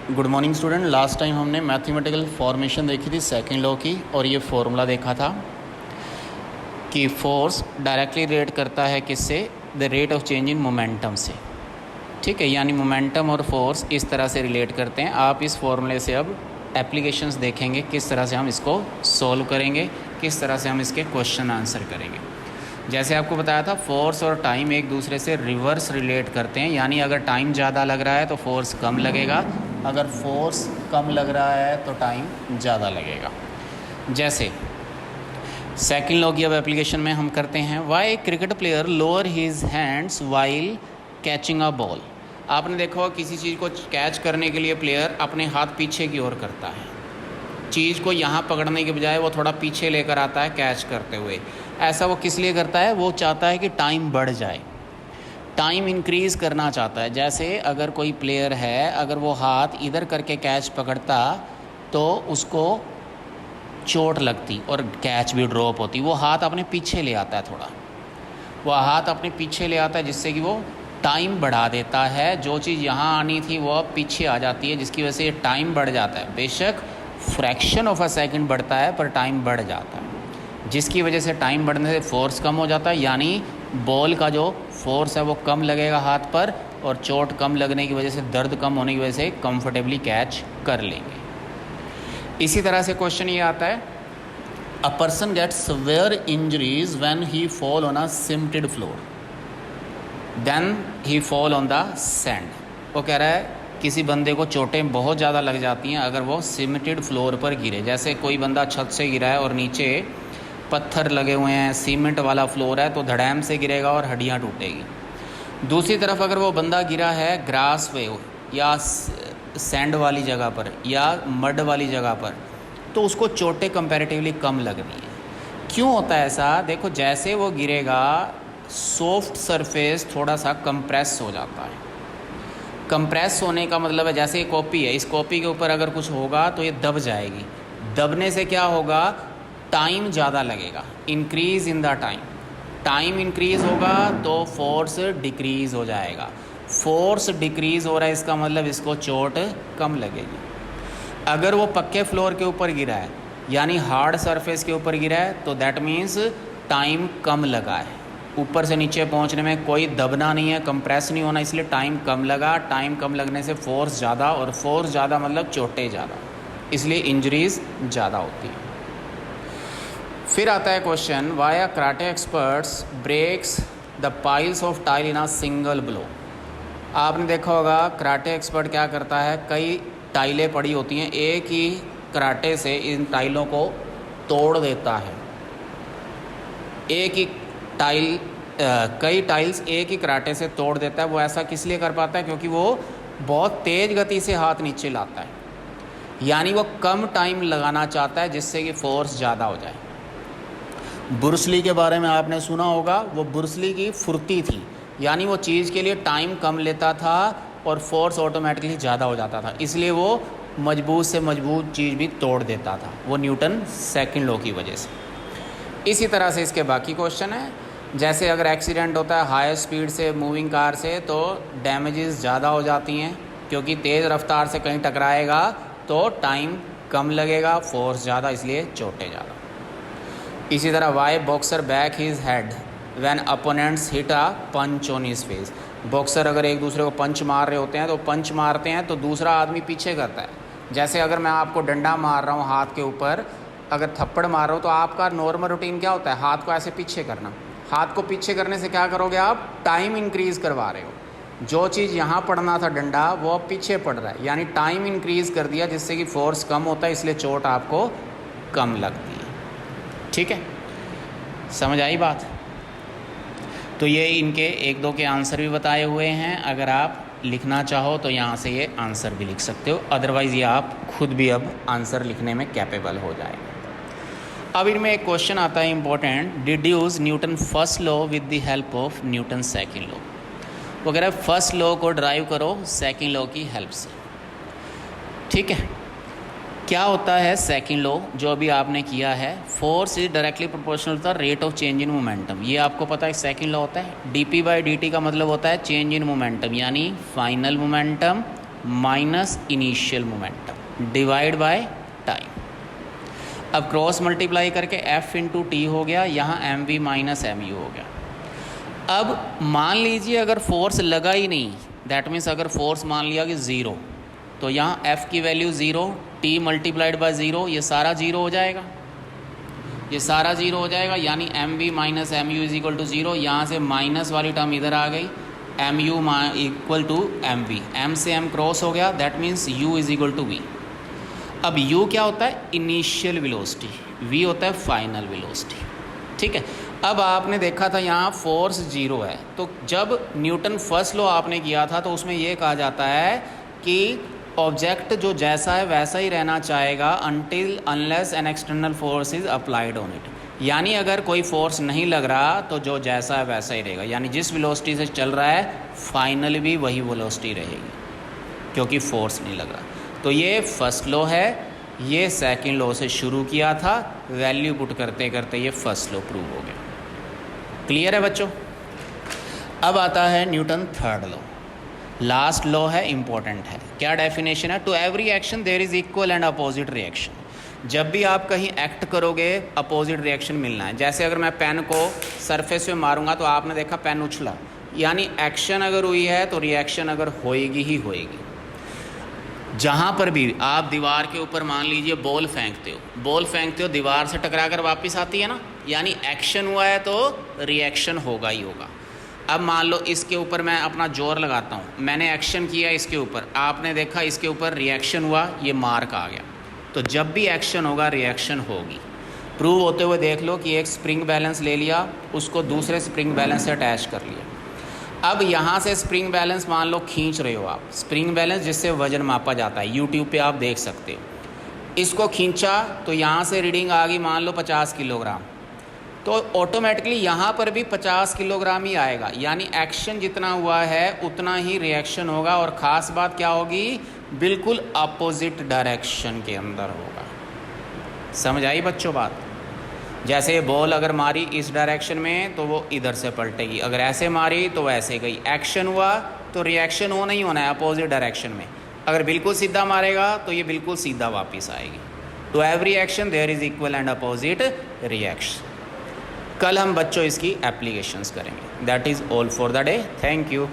Good morning student. Last time हमने mathematical formation देखी थी सेकंड लॉ की, और ये फॉर्मूला देखा था कि फोर्स डायरेक्टली रिलेट करता है किससे, the rate of change in momentum से। ठीक है, यानी मोमेंटम और फोर्स इस तरह से रिलेट करते हैं। आप इस फॉर्मूले से अब एप्लीकेशंस देखेंगे, किस तरह से हम इसको सॉल्व करेंगे, किस तरह से हम इसके क्वेश्चन आंसर करेंगे। जैसे आपको बताया था, फोर्स और टाइम एक दूसरे से रिवर्स रिलेट करते हैं, यानी अगर टाइम ज़्यादा लग रहा है तो फोर्स कम लगेगा, अगर फोर्स कम लग रहा है तो टाइम ज़्यादा लगेगा। जैसे सेकंड लॉ की अब एप्लीकेशन में हम करते हैं, why cricket player lower his hands while catching a ball. आपने देखा होगा किसी चीज़ को कैच करने के लिए प्लेयर अपने हाथ पीछे की ओर करता है, चीज़ को यहाँ पकड़ने के बजाय वो थोड़ा पीछे लेकर आता है कैच करते हुए। ऐसा वो किस लिए करता है? वो चाहता है कि टाइम बढ़ जाए, टाइम इंक्रीज़ करना चाहता है। जैसे अगर कोई प्लेयर है, अगर वो हाथ इधर करके कैच पकड़ता तो उसको चोट लगती और कैच भी ड्रॉप होती। वो हाथ अपने पीछे ले आता है, थोड़ा वो हाथ अपने पीछे ले आता है, जिससे कि वो टाइम बढ़ा देता है। जो चीज़ यहाँ आनी थी वो अब पीछे आ जाती है, जिसकी वजह से टाइम बढ़ जाता है। बेशक फ्रैक्शन ऑफ अ सेकंड बढ़ता है, पर टाइम बढ़ जाता है, जिसकी वजह से टाइम बढ़ने से फोर्स कम हो जाता है, यानी बॉल का जो फोर्स है वो कम लगेगा हाथ पर, और चोट कम लगने की वजह से, दर्द कम होने की वजह से कंफर्टेबली कैच कर लेंगे। इसी तरह से क्वेश्चन ये आता है, a person gets severe injuries when he fall on a cemented floor then he fall on the sand. वो कह रहा है किसी बंदे को चोटें बहुत ज़्यादा लग जाती हैं अगर वो सीमेंटेड फ्लोर पर गिरे। जैसे कोई बंदा छत से गिरा है और नीचे पत्थर लगे हुए हैं, सीमेंट वाला फ्लोर है, तो धड़ाम से गिरेगा और हड्डियाँ टूटेगी। दूसरी तरफ अगर वो बंदा गिरा है ग्रास पे या सैंड वाली जगह पर या मड वाली जगह पर, तो उसको चोटें कंपैरेटिवली कम लग रही हैं। क्यों होता है ऐसा? देखो, जैसे वो गिरेगा सॉफ्ट सरफेस थोड़ा सा कंप्रेस हो जाता है। कंप्रेस होने का मतलब है, जैसे ये कॉपी है, इस कॉपी के ऊपर अगर कुछ होगा तो ये दब जाएगी। दबने से क्या होगा? टाइम ज़्यादा लगेगा, increase in the time. Time increase होगा तो फोर्स डिक्रीज़ हो जाएगा। फोर्स डिक्रीज़ हो रहा है, इसका मतलब इसको चोट कम लगेगी। अगर वो पक्के फ्लोर के ऊपर गिरा है, यानी हार्ड सरफेस के ऊपर गिरा है, तो दैट मीन्स टाइम कम लगा है। ऊपर से नीचे पहुंचने में कोई दबना नहीं है, कंप्रेस नहीं होना, इसलिए टाइम कम लगा। टाइम कम लगने से फोर्स ज़्यादा, और फोर्स ज़्यादा मतलब चोटें ज़्यादा, इसलिए इंजरीज ज़्यादा होती हैं। फिर आता है question, why are karate experts breaks the piles of tile in a single blow. आपने देखा होगा कराटे एक्सपर्ट क्या करता है, कई टाइलें पड़ी होती हैं, एक ही कराटे से इन टाइलों को तोड़ देता है। एक ही टाइल कई टाइल्स एक ही कराटे से तोड़ देता है। वो ऐसा किस लिए कर पाता है? क्योंकि वो बहुत तेज़ गति से हाथ नीचे लाता है, यानी वो कम टाइम लगाना चाहता है, जिससे कि फोर्स ज़्यादा हो जाए। ब्रूस ली के बारे में आपने सुना होगा, वो ब्रूस ली की फुर्ती थी, यानी वो चीज़ के लिए टाइम कम लेता था और फोर्स ऑटोमेटिकली ज़्यादा हो जाता था, इसलिए वो मजबूत से मजबूत चीज़ भी तोड़ देता था, वो न्यूटन सेकंड लॉ की वजह से। इसी तरह से इसके बाकी क्वेश्चन है, जैसे अगर एक्सीडेंट होता है हाई स्पीड से मूविंग कार से, तो डैमेजेस ज़्यादा हो जाती हैं, क्योंकि तेज़ रफ्तार से कहीं टकराएगा तो टाइम कम लगेगा, फोर्स ज़्यादा, इसलिए चोटें ज़्यादा। इसी तरह why boxer back his head when opponents hit a punch on his face. Boxer अगर एक दूसरे को पंच मार रहे होते हैं, तो पंच मारते हैं तो दूसरा आदमी पीछे करता है। जैसे अगर मैं आपको डंडा मार रहा हूँ हाथ के ऊपर, अगर थप्पड़ मार रहा हूँ, तो आपका नॉर्मल रूटीन क्या होता है? हाथ को ऐसे पीछे करना। हाथ को पीछे करने से क्या करोगे आप? टाइम इंक्रीज़ करवा रहे हो। जो चीज़ यहाँ पड़ना था डंडा, वो अब पीछे पड़ रहा है, यानी टाइम इंक्रीज़ कर दिया, जिससे कि फोर्स कम होता है, इसलिए चोट आपको कम लगती है। ठीक है, समझ आई बात? तो ये इनके एक दो के आंसर भी बताए हुए हैं। अगर आप लिखना चाहो तो यहाँ से ये आंसर भी लिख सकते हो, अदरवाइज़ ये आप खुद भी अब आंसर लिखने में कैपेबल हो जाएंगे। अब इनमें एक क्वेश्चन आता है important, deduce Newton first law with the help of Newton second law. वो कह रहा है फर्स्ट लॉ को ड्राइव करो सेकंड लॉ की हेल्प से। ठीक है, क्या होता है सेकंड लॉ जो अभी आपने किया है? Force is directly proportional to the rate of change in momentum. ये आपको पता है सेकंड लॉ होता है। D P by D T का मतलब होता है चेंज इन मोमेंटम, यानी final momentum minus initial momentum divide by time. अब क्रॉस मल्टीप्लाई करके F इंटू टी हो गया, यहाँ M V minus M U हो गया। अब मान लीजिए अगर फोर्स लगा ही नहीं, दैट मीन्स अगर फोर्स मान लिया कि ज़ीरो, तो यहाँ F की value zero, T multiplied by zero, ये सारा ज़ीरो हो जाएगा, ये सारा ज़ीरो हो जाएगा, यानी M V minus M U is equal to zero. यहाँ से माइनस वाली टर्म इधर आ गई, M U equal to M V, M से एम क्रॉस हो गया, that means U is equal to V. अब u क्या होता है? इनिशियल वेलोसिटी, v होता है फाइनल वेलोसिटी, ठीक है। अब आपने देखा था यहाँ फोर्स जीरो है, तो जब न्यूटन फर्स्ट लॉ आपने किया था तो उसमें ये कहा जाता है कि ऑब्जेक्ट जो जैसा है वैसा ही रहना चाहेगा until unless an external force is applied on it, यानी अगर कोई फोर्स नहीं लग रहा तो जो जैसा है वैसा ही रहेगा, यानी जिस वेलोसिटी से चल रहा है फाइनल भी वही वेलोसिटी रहेगी क्योंकि फोर्स नहीं लग रहा। तो ये फर्स्ट लॉ है, ये सेकंड लॉ से शुरू किया था, वैल्यू पुट करते करते ये फर्स्ट लॉ प्रूव हो गया। क्लियर है बच्चों? अब आता है Newton third law, last law है, इंपॉर्टेंट है। क्या डेफिनेशन है? To every action there is equal and opposite reaction. जब भी आप कहीं एक्ट करोगे अपोजिट रिएक्शन मिलना है। जैसे अगर मैं पेन को सरफेस पे मारूंगा तो आपने देखा पेन उछला, यानी एक्शन अगर हुई है तो रिएक्शन अगर होएगी ही होएगी। जहाँ पर भी आप दीवार के ऊपर मान लीजिए बॉल फेंकते हो, दीवार से टकरा कर वापस आती है ना, यानी एक्शन हुआ है तो रिएक्शन होगा ही होगा। अब मान लो इसके ऊपर मैं अपना जोर लगाता हूँ, मैंने एक्शन किया इसके ऊपर, आपने देखा इसके ऊपर रिएक्शन हुआ, ये मार्क आ गया। तो जब भी एक्शन होगा रिएक्शन होगी। प्रूव होते हुए देख लो कि एक स्प्रिंग बैलेंस ले लिया, उसको दूसरे स्प्रिंग बैलेंस से अटैच कर लिया। अब यहाँ से स्प्रिंग बैलेंस मान लो खींच रहे हो आप, स्प्रिंग बैलेंस जिससे वजन मापा जाता है, यूट्यूब पे आप देख सकते हो। इसको खींचा तो यहाँ से रीडिंग आ गई मान लो 50 किलोग्राम, तो ऑटोमेटिकली यहाँ पर भी 50 किलोग्राम ही आएगा, यानी एक्शन जितना हुआ है उतना ही रिएक्शन होगा। और ख़ास बात क्या होगी? बिल्कुल अपोजिट डायरेक्शन के अंदर होगा। समझ आई बच्चों बात? जैसे बॉल अगर मारी इस डायरेक्शन में तो वो इधर से पलटेगी, अगर ऐसे मारी तो वैसे गई। एक्शन हुआ तो रिएक्शन होना ही होना है अपोजिट डायरेक्शन में। अगर बिल्कुल सीधा मारेगा तो ये बिल्कुल सीधा वापस आएगी। तो every action there is equal and opposite reaction. कल हम बच्चों इसकी एप्लीकेशंस करेंगे। That is all for the day. Thank you.